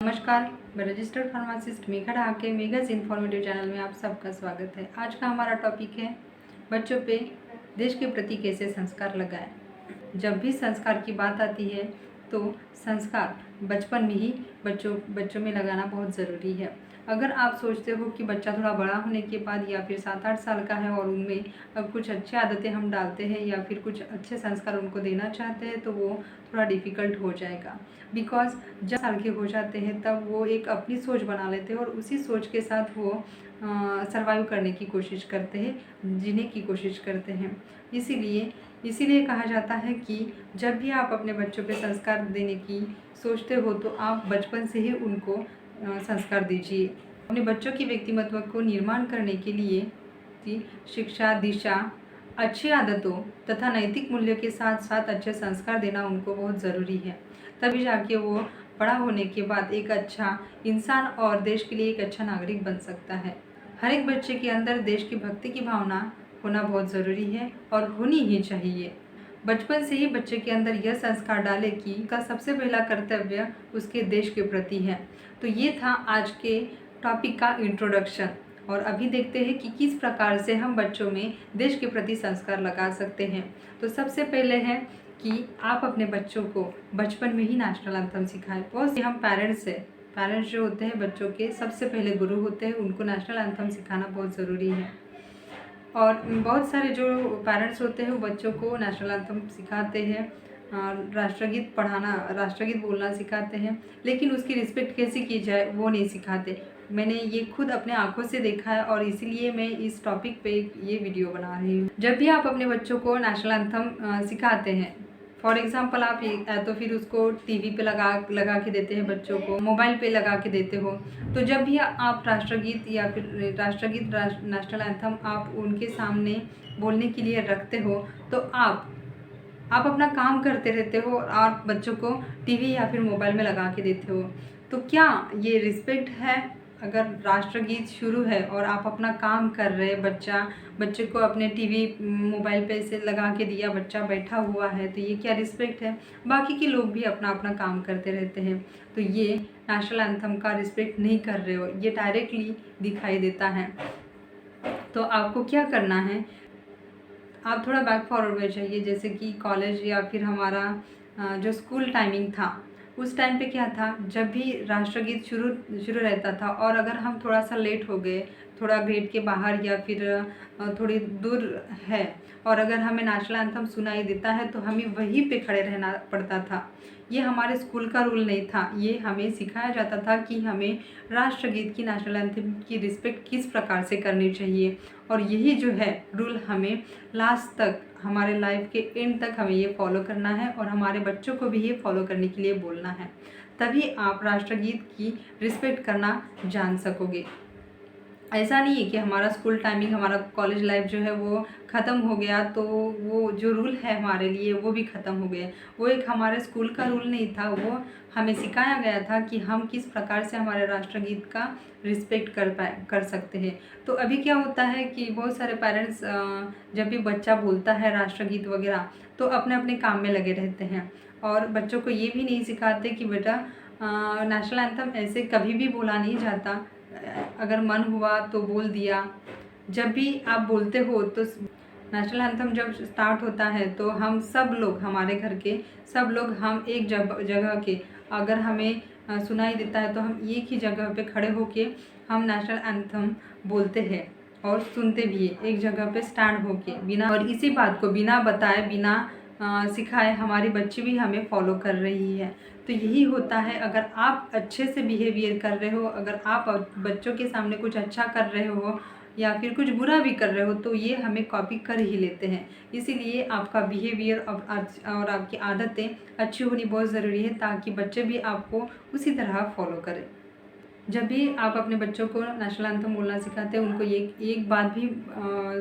नमस्कार, मैं registered pharmacist Megha ढाके मेघाज इन्फॉर्मेटिव चैनल में आप सबका स्वागत है। आज का हमारा टॉपिक है बच्चों पे देश के प्रति कैसे संस्कार लगाएं। जब भी संस्कार की बात आती है तो संस्कार बचपन में ही बच्चों में लगाना बहुत ज़रूरी है। अगर आप सोचते हो कि बच्चा थोड़ा बड़ा होने के बाद या फिर 7-8 साल का है और उनमें अब कुछ अच्छी आदतें हम डालते हैं या फिर कुछ अच्छे संस्कार उनको देना चाहते हैं तो वो थोड़ा डिफ़िकल्ट हो जाएगा। बिकॉज़ जब साल के हो जाते हैं तब वो एक अपनी सोच बना लेते हैं और उसी सोच के साथ वो सर्वाइव करने की कोशिश करते हैं, जीने की कोशिश करते हैं। इसीलिए कहा जाता है कि जब भी आप अपने बच्चों पे संस्कार देने की सोचते हो तो आप बचपन से ही उनको संस्कार दीजिए। अपने बच्चों की व्यक्तिमत्व को निर्माण करने के लिए शिक्षा, दिशा, अच्छी आदतों तथा नैतिक मूल्यों के साथ साथ अच्छे संस्कार देना उनको बहुत ज़रूरी है। तभी जाके वो बड़ा होने के बाद एक अच्छा इंसान और देश के लिए एक अच्छा नागरिक बन सकता है। हर एक बच्चे के अंदर देश की भक्ति की भावना होना बहुत ज़रूरी है और होनी ही चाहिए। बचपन से ही बच्चे के अंदर यह संस्कार डाले कि का सबसे पहला कर्तव्य उसके देश के प्रति है। तो ये था आज के टॉपिक का इंट्रोडक्शन और अभी देखते हैं कि किस प्रकार से हम बच्चों में देश के प्रति संस्कार लगा सकते हैं। तो सबसे पहले है कि आप अपने बच्चों को बचपन में ही नेशनल एंथम सिखाएं। बहुत से हम पेरेंट्स जो होते हैं बच्चों के सबसे पहले गुरु होते हैं, उनको नेशनल एंथम सिखाना बहुत ज़रूरी है। और बहुत सारे जो पेरेंट्स होते हैं वो बच्चों को नेशनल एंथम सिखाते हैं, राष्ट्रगीत बोलना सिखाते हैं, लेकिन उसकी रिस्पेक्ट कैसे की जाए वो नहीं सिखाते। मैंने ये खुद अपने आंखों से देखा है और इसीलिए मैं इस टॉपिक पे ये वीडियो बना रही हूँ। जब भी आप अपने बच्चों को नेशनल एंथम सिखाते हैं, फॉर एग्ज़ाम्पल आप तो फिर उसको टीवी पे लगा के देते हैं, बच्चों को मोबाइल पे लगा के देते हो, तो जब भी आप राष्ट्रगीत या फिर नेशनल एंथम आप उनके सामने बोलने के लिए रखते हो तो आप अपना काम करते रहते हो और आप बच्चों को टीवी या फिर मोबाइल में लगा के देते हो। तो क्या ये रिस्पेक्ट है? अगर राष्ट्रगीत शुरू है और आप अपना काम कर रहे बच्चे को अपने टीवी मोबाइल पे से लगा के दिया, बच्चा बैठा हुआ है, तो ये क्या रिस्पेक्ट है? बाकी के लोग भी अपना अपना काम करते रहते हैं, तो ये नेशनल एंथम का रिस्पेक्ट नहीं कर रहे हो, ये डायरेक्टली दिखाई देता है। तो आपको क्या करना है, आप थोड़ा बैक फॉरवर्ड में जाइए। जैसे कि कॉलेज या फिर हमारा जो स्कूल टाइमिंग था, उस टाइम पे क्या था, जब भी राष्ट्रगीत शुरू रहता था और अगर हम थोड़ा सा लेट हो गए, थोड़ा गेट के बाहर या फिर थोड़ी दूर है और अगर हमें नेशनल एंथम सुनाई देता है तो हमें वहीं पे खड़े रहना पड़ता था। ये हमारे स्कूल का रूल नहीं था, ये हमें सिखाया जाता था कि हमें राष्ट्रगीत की, नेशनल एंथम की रिस्पेक्ट किस प्रकार से करनी चाहिए। और यही जो है रूल हमें लास्ट तक, हमारे लाइफ के एंड तक हमें ये फॉलो करना है और हमारे बच्चों को भी ये फॉलो करने के लिए बोलना है। तभी आप राष्ट्रगीत की रिस्पेक्ट करना जान सकोगे। ऐसा नहीं है कि हमारा स्कूल टाइमिंग, हमारा कॉलेज लाइफ जो है वो ख़त्म हो गया तो वो जो रूल है हमारे लिए वो भी ख़त्म हो गए। वो एक हमारे स्कूल का रूल नहीं था, वो हमें सिखाया गया था कि हम किस प्रकार से हमारे राष्ट्रगीत का रिस्पेक्ट कर सकते हैं। तो अभी क्या होता है कि बहुत सारे पेरेंट्स जब भी बच्चा बोलता है राष्ट्रगीत वगैरह तो अपने अपने काम में लगे रहते हैं और बच्चों को ये भी नहीं सिखाते कि बेटा नेशनल एंथम ऐसे कभी भी बोला नहीं जाता, अगर मन हुआ तो बोल दिया। जब भी आप बोलते हो तो नेशनल एंथम जब स्टार्ट होता है तो हम सब लोग, हमारे घर के सब लोग, हम एक जगह के, अगर हमें सुनाई देता है तो हम एक ही जगह पे खड़े होके हम नेशनल एंथम बोलते हैं और सुनते भी है, एक जगह पे स्टैंड होके बिना, और इसी बात को बिना बताए, बिना सिखाए हमारी बच्ची भी हमें फॉलो कर रही है। तो यही होता है, अगर आप अच्छे से बिहेवियर कर रहे हो, अगर आप बच्चों के सामने कुछ अच्छा कर रहे हो या फिर कुछ बुरा भी कर रहे हो तो ये हमें कॉपी कर ही लेते हैं। इसीलिए आपका बिहेवियर और आपकी आदतें अच्छी होनी बहुत ज़रूरी है ताकि बच्चे भी आपको उसी तरह फॉलो करें। जब भी आप अपने बच्चों को नेशनल एंथम बोलना सिखाते हैं, उनको ये एक बात भी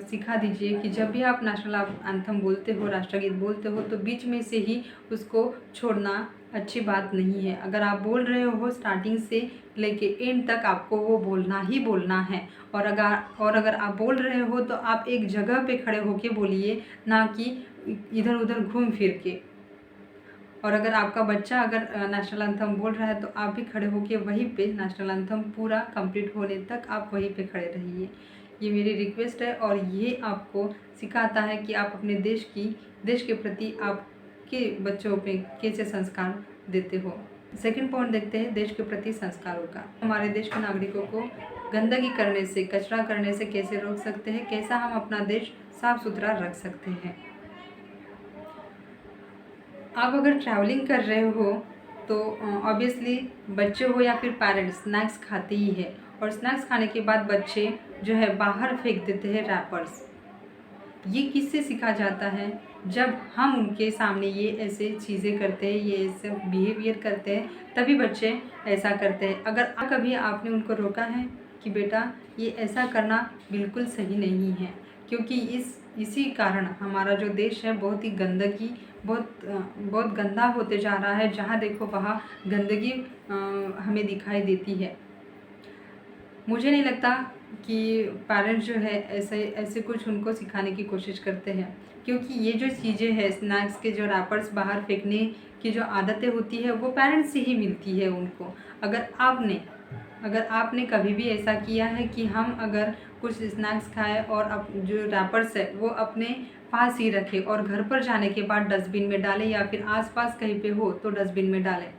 सिखा दीजिए कि जब भी आप नेशनल एंथम बोलते हो, राष्ट्रगीत बोलते हो, तो बीच में से ही उसको छोड़ना अच्छी बात नहीं है। अगर आप बोल रहे हो स्टार्टिंग से लेके एंड तक आपको वो बोलना ही बोलना है। और अगर आप बोल रहे हो तो आप एक जगह पे खड़े होके बोलिए, ना कि इधर उधर घूम फिर के। और अगर आपका बच्चा अगर नेशनल एंथम बोल रहा है तो आप भी खड़े होकर वहीं पे नेशनल एंथम पूरा कंप्लीट होने तक आप वहीं पे खड़े रहिए। ये मेरी रिक्वेस्ट है और ये आपको सिखाता है कि आप अपने देश के प्रति आपके बच्चों पे कैसे संस्कार देते हो। सेकंड पॉइंट देखते हैं देश के प्रति संस्कारों का। हमारे देश के नागरिकों को गंदगी करने से, कचरा करने से कैसे रोक सकते हैं, कैसा हम अपना देश साफ सुथरा रख सकते हैं। आप अगर ट्रैवलिंग कर रहे हो तो ऑब्वियसली बच्चे हो या फिर पेरेंट्स स्नैक्स खाते ही है, और स्नैक्स खाने के बाद बच्चे जो है बाहर फेंक देते हैं रैपर्स। ये किससे सीखा जाता है? जब हम उनके सामने ये ऐसे चीज़ें करते हैं, ये ऐसे बिहेवियर करते हैं, तभी बच्चे ऐसा करते हैं। अगर कभी आपने उनको रोका है कि बेटा ये ऐसा करना बिल्कुल सही नहीं है, क्योंकि इसी कारण हमारा जो देश है बहुत ही गंदगी बहुत गंदा होते जा रहा है। जहाँ देखो वहाँ गंदगी हमें दिखाई देती है। मुझे नहीं लगता कि पेरेंट्स जो है ऐसे कुछ उनको सिखाने की कोशिश करते हैं, क्योंकि ये जो चीज़ें हैं स्नैक्स के जो रैपर्स बाहर फेंकने की जो आदतें होती है वो पेरेंट्स से ही मिलती है उनको। अगर आपने कभी भी ऐसा किया है कि हम अगर कुछ स्नैक्स खाएं और अब जो रैपर्स है वो अपने पास ही रखें और घर पर जाने के बाद डस्टबिन में डालें, या फिर आसपास कहीं पे हो तो डस्टबिन में डालें।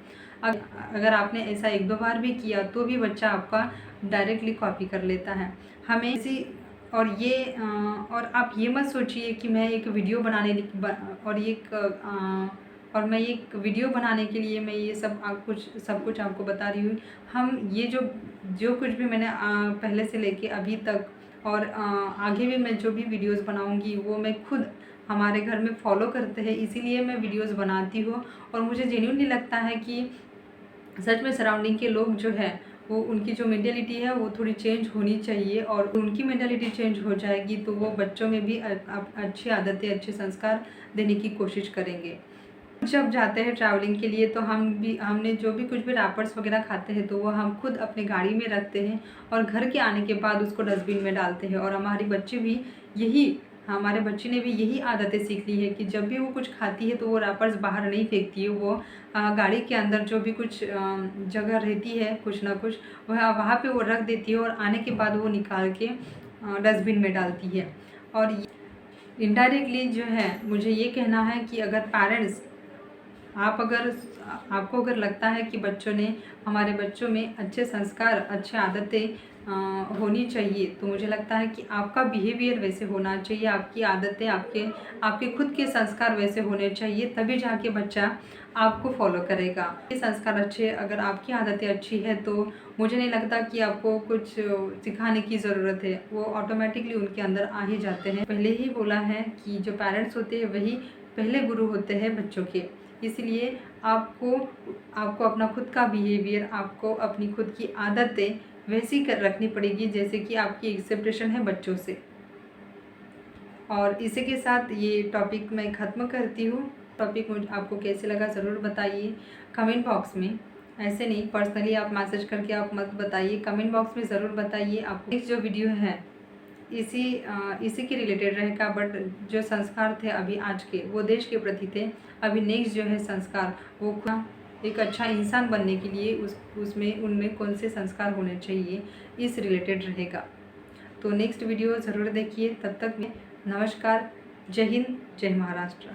अगर आपने ऐसा 1-2 बार भी किया तो भी बच्चा आपका डायरेक्टली कॉपी कर लेता है। हमें इसी और आप ये मत सोचिए कि मैं एक वीडियो बनाने और मैं एक वीडियो बनाने के लिए मैं ये सब कुछ आपको बता रही हूँ। हम ये जो कुछ भी मैंने पहले से लेके अभी तक और आगे भी मैं जो भी वीडियोस बनाऊंगी वो मैं खुद हमारे घर में फॉलो करते हैं, इसीलिए मैं वीडियोस बनाती हूँ। और मुझे जेन्युइनली लगता है कि सच में सराउंडिंग के लोग जो है वो उनकी जो मेंटालिटी है वो थोड़ी चेंज होनी चाहिए, और उनकी मेंटालिटी चेंज हो जाएगी तो वो बच्चों में भी अच्छी आदतें, अच्छे संस्कार देने की कोशिश करेंगे। जब जाते हैं ट्रैवलिंग के लिए तो हमने जो भी कुछ भी रैपर्स वगैरह खाते हैं तो वो हम खुद अपने गाड़ी में रखते हैं और घर के आने के बाद उसको डस्टबिन में डालते हैं। और हमारे बच्चे ने भी यही आदतें सीख ली है कि जब भी वो कुछ खाती है तो वो रैपर्स बाहर नहीं फेंकती है, वो गाड़ी के अंदर जो भी कुछ जगह रहती है कुछ ना कुछ वहाँ पे वो रख देती है और आने के बाद वो निकाल के डस्टबिन में डालती है। और इनडायरेक्टली जो है मुझे ये कहना है कि अगर पेरेंट्स आपको अगर लगता है कि हमारे बच्चों में अच्छे संस्कार, अच्छे आदतें होनी चाहिए, तो मुझे लगता है कि आपका बिहेवियर वैसे होना चाहिए, आपकी आदतें, आपके खुद के संस्कार वैसे होने चाहिए, तभी जाके बच्चा आपको फॉलो करेगा। ये संस्कार अच्छे, अगर आपकी आदतें अच्छी है तो मुझे नहीं लगता कि आपको कुछ सिखाने की ज़रूरत है, वो ऑटोमेटिकली उनके अंदर आ ही जाते हैं। पहले ही बोला है कि जो पेरेंट्स होते हैं वही पहले गुरु होते हैं बच्चों के, इसलिए आपको अपना खुद का बिहेवियर, आपको अपनी खुद की आदतें वैसी रखनी पड़ेगी जैसे कि आपकी एक्सपेक्टेशन है बच्चों से। और इसी के साथ ये टॉपिक मैं ख़त्म करती हूँ। टॉपिक मुझे आपको कैसे लगा ज़रूर बताइए कमेंट बॉक्स में। ऐसे नहीं, पर्सनली आप मैसेज करके आप मत बताइए, कमेंट बॉक्स में ज़रूर बताइए। आपको नेक्स्ट जो वीडियो है इसी के रिलेटेड रहेगा, बट जो संस्कार थे अभी आज के वो देश के प्रति थे। अभी नेक्स्ट जो है संस्कार वो एक अच्छा इंसान बनने के लिए उनमें कौन से संस्कार होने चाहिए, इस रिलेटेड रहेगा। तो नेक्स्ट वीडियो ज़रूर देखिए। तब तक मैं नमस्कार, जय हिंद, जय महाराष्ट्र।